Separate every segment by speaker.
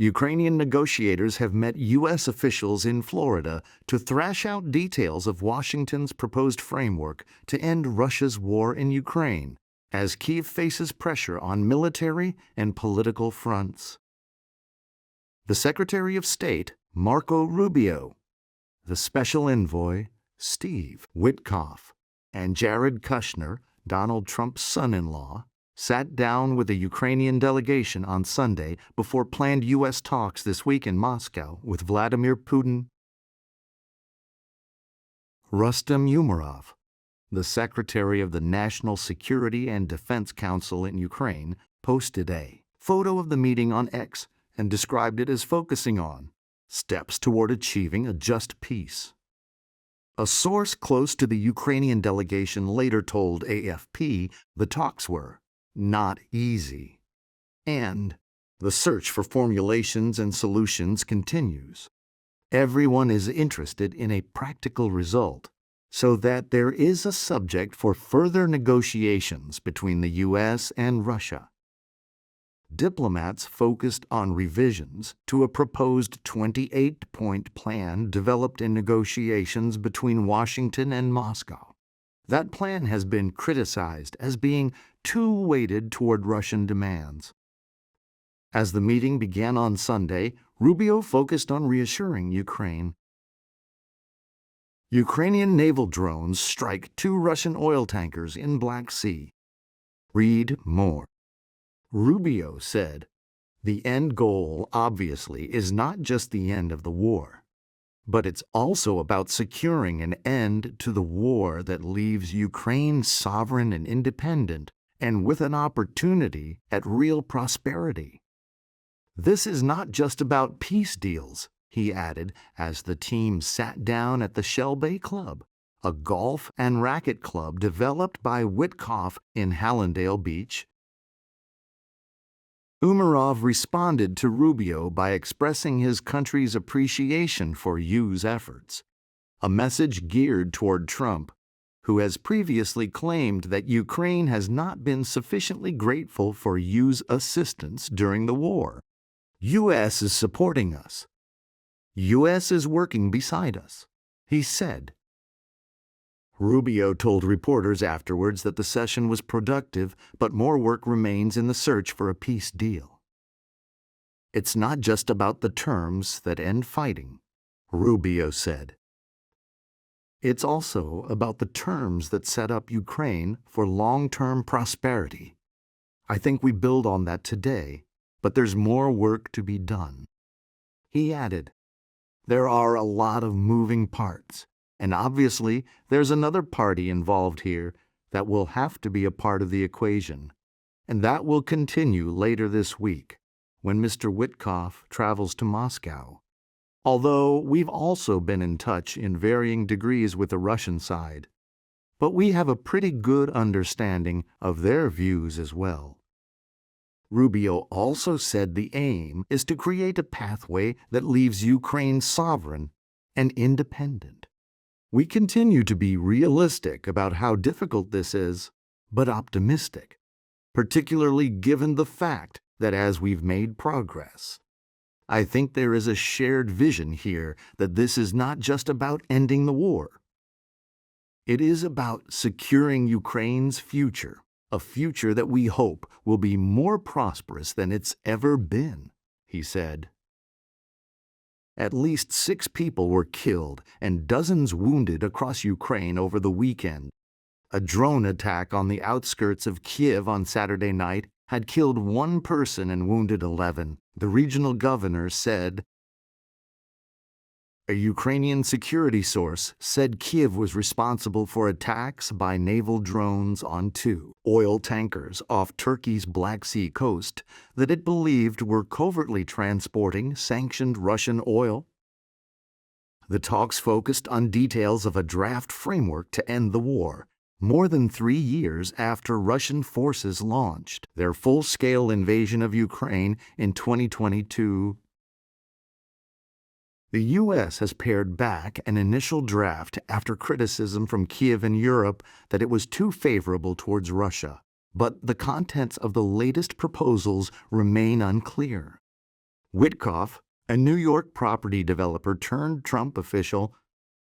Speaker 1: Ukrainian negotiators have met U.S. officials in Florida to thrash out details of Washington's proposed framework to end Russia's war in Ukraine, as Kyiv faces pressure on military and political fronts. The Secretary of State, Marco Rubio, the Special Envoy, Steve Witkoff, and Jared Kushner, Donald Trump's son-in-law, sat down with the Ukrainian delegation on Sunday before planned U.S. talks this week in Moscow with Vladimir Putin. Rustem Umerov, the Secretary of the National Security and Defense Council in Ukraine, posted a photo of the meeting on X and described it as focusing on steps toward achieving a just peace. A source close to the Ukrainian delegation later told AFP the talks were not easy, and the search for formulations and solutions continues. Everyone is interested in a practical result, so that there is a subject for further negotiations between the U.S. and Russia. Diplomats focused on revisions to a proposed 28-point plan developed in negotiations between Washington and Moscow. That plan has been criticized as being too weighted toward Russian demands. As the meeting began on Sunday, Rubio focused on reassuring Ukraine. Ukrainian naval drones strike 2 Russian oil tankers in Black Sea. Read more. Rubio said, "The end goal, obviously, is not just the end of the war, but it's also about securing an end to the war that leaves Ukraine sovereign and independent and with an opportunity at real prosperity. This is not just about peace deals," he added as the team sat down at the Shell Bay Club, a golf and racket club developed by Witkoff in Hallandale Beach. Umerov responded to Rubio by expressing his country's appreciation for U's efforts, a message geared toward Trump, who has previously claimed that Ukraine has not been sufficiently grateful for U's assistance during the war. U.S. is supporting us. U.S. is working beside us, he said. Rubio told reporters afterwards that the session was productive, but more work remains in the search for a peace deal. It's not just about the terms that end fighting, Rubio said. It's also about the terms that set up Ukraine for long-term prosperity. I think we build on that today, but there's more work to be done. He added, "There are a lot of moving parts. And obviously, there's another party involved here that will have to be a part of the equation. And that will continue later this week, when Mr. Witkoff travels to Moscow. Although we've also been in touch in varying degrees with the Russian side. But we have a pretty good understanding of their views as well." Rubio also said the aim is to create a pathway that leaves Ukraine sovereign and independent. "We continue to be realistic about how difficult this is, but optimistic, particularly given the fact that as we've made progress. I think there is a shared vision here that this is not just about ending the war. It is about securing Ukraine's future, a future that we hope will be more prosperous than it's ever been," he said. At least 6 people were killed and dozens wounded across Ukraine over the weekend. A drone attack on the outskirts of Kyiv on Saturday night had killed 1 person and wounded 11, the regional governor said. A Ukrainian security source said Kyiv was responsible for attacks by naval drones on 2 oil tankers off Turkey's Black Sea coast that it believed were covertly transporting sanctioned Russian oil. The talks focused on details of a draft framework to end the war, more than 3 years after Russian forces launched their full-scale invasion of Ukraine in 2022. The U.S. has pared back an initial draft after criticism from Kyiv and Europe that it was too favorable towards Russia, but the contents of the latest proposals remain unclear. Witkoff, a New York property developer turned Trump official,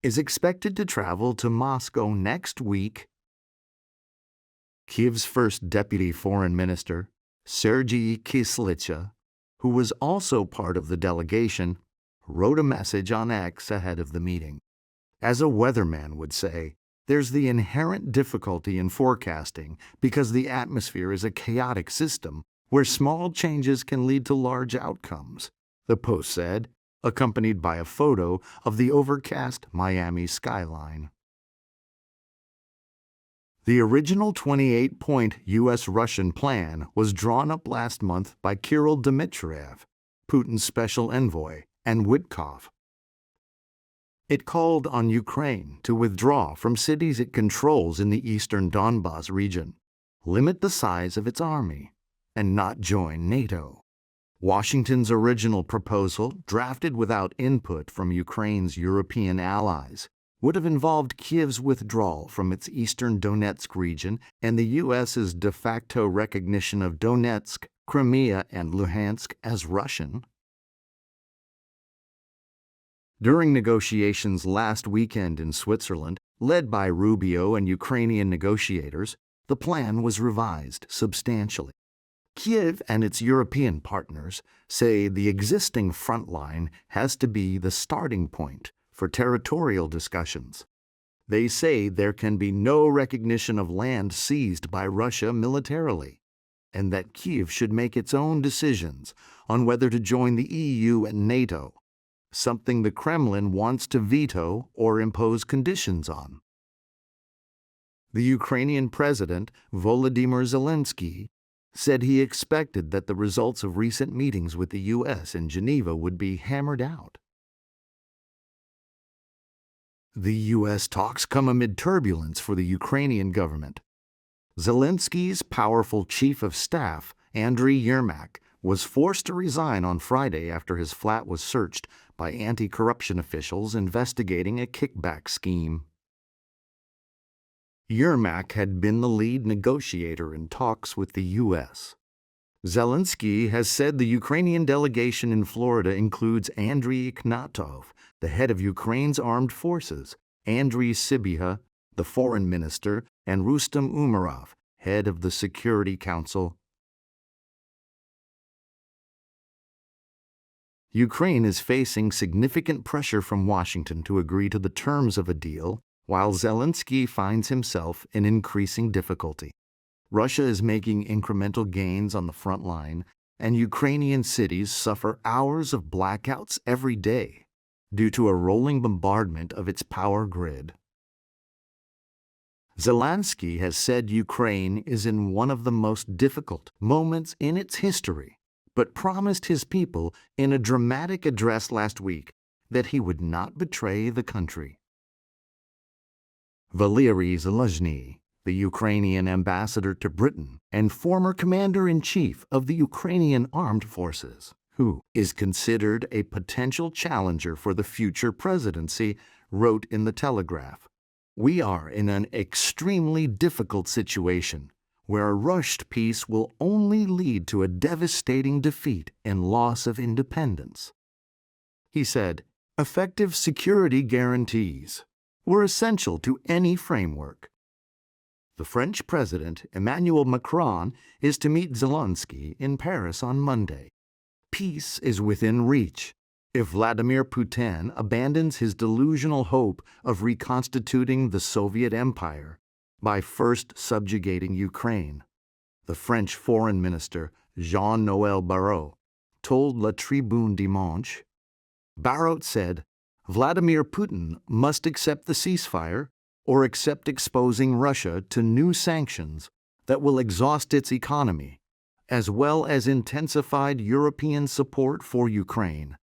Speaker 1: is expected to travel to Moscow next week. Kyiv's first deputy foreign minister, Sergei Kislytsa, who was also part of the delegation, wrote a message on X ahead of the meeting. As a weatherman would say, there's the inherent difficulty in forecasting because the atmosphere is a chaotic system where small changes can lead to large outcomes, the Post said, accompanied by a photo of the overcast Miami skyline. The original 28-point U.S.-Russian plan was drawn up last month by Kirill Dmitriev, Putin's special envoy, and Witkoff. It called on Ukraine to withdraw from cities it controls in the eastern Donbas region, limit the size of its army, and not join NATO. Washington's original proposal, drafted without input from Ukraine's European allies, would have involved Kyiv's withdrawal from its eastern Donetsk region and the U.S.'s de facto recognition of Donetsk, Crimea, and Luhansk as Russian. During negotiations last weekend in Switzerland, led by Rubio and Ukrainian negotiators, the plan was revised substantially. Kyiv and its European partners say the existing front line has to be the starting point for territorial discussions. They say there can be no recognition of land seized by Russia militarily, and that Kyiv should make its own decisions on whether to join the EU and NATO, something the Kremlin wants to veto or impose conditions on. The Ukrainian President, Volodymyr Zelensky, said he expected that the results of recent meetings with the U.S. in Geneva would be hammered out. The U.S. talks come amid turbulence for the Ukrainian government. Zelensky's powerful chief of staff, Andriy Yermak, was forced to resign on Friday after his flat was searched by anti-corruption officials investigating a kickback scheme. Yermak had been the lead negotiator in talks with the U.S. Zelensky has said the Ukrainian delegation in Florida includes Andriy Ignatov, the head of Ukraine's armed forces, Andriy Sybiha, the foreign minister, and Rustem Umerov, head of the Security Council. Ukraine is facing significant pressure from Washington to agree to the terms of a deal, while Zelensky finds himself in increasing difficulty. Russia is making incremental gains on the front line, and Ukrainian cities suffer hours of blackouts every day due to a rolling bombardment of its power grid. Zelensky has said Ukraine is in one of the most difficult moments in its history, but promised his people in a dramatic address last week that he would not betray the country. Valery Zaluzhny, the Ukrainian ambassador to Britain and former commander-in-chief of the Ukrainian armed forces, who is considered a potential challenger for the future presidency, wrote in The Telegraph, "We are in an extremely difficult situation where a rushed peace will only lead to a devastating defeat and loss of independence." He said, "Effective security guarantees were essential to any framework." The French President, Emmanuel Macron, is to meet Zelensky in Paris on Monday. Peace is within reach if Vladimir Putin abandons his delusional hope of reconstituting the Soviet Empire by first subjugating Ukraine, the French Foreign Minister Jean-Noël Barrot told La Tribune Dimanche. Barrot said, Vladimir Putin must accept the ceasefire or accept exposing Russia to new sanctions that will exhaust its economy, as well as intensified European support for Ukraine.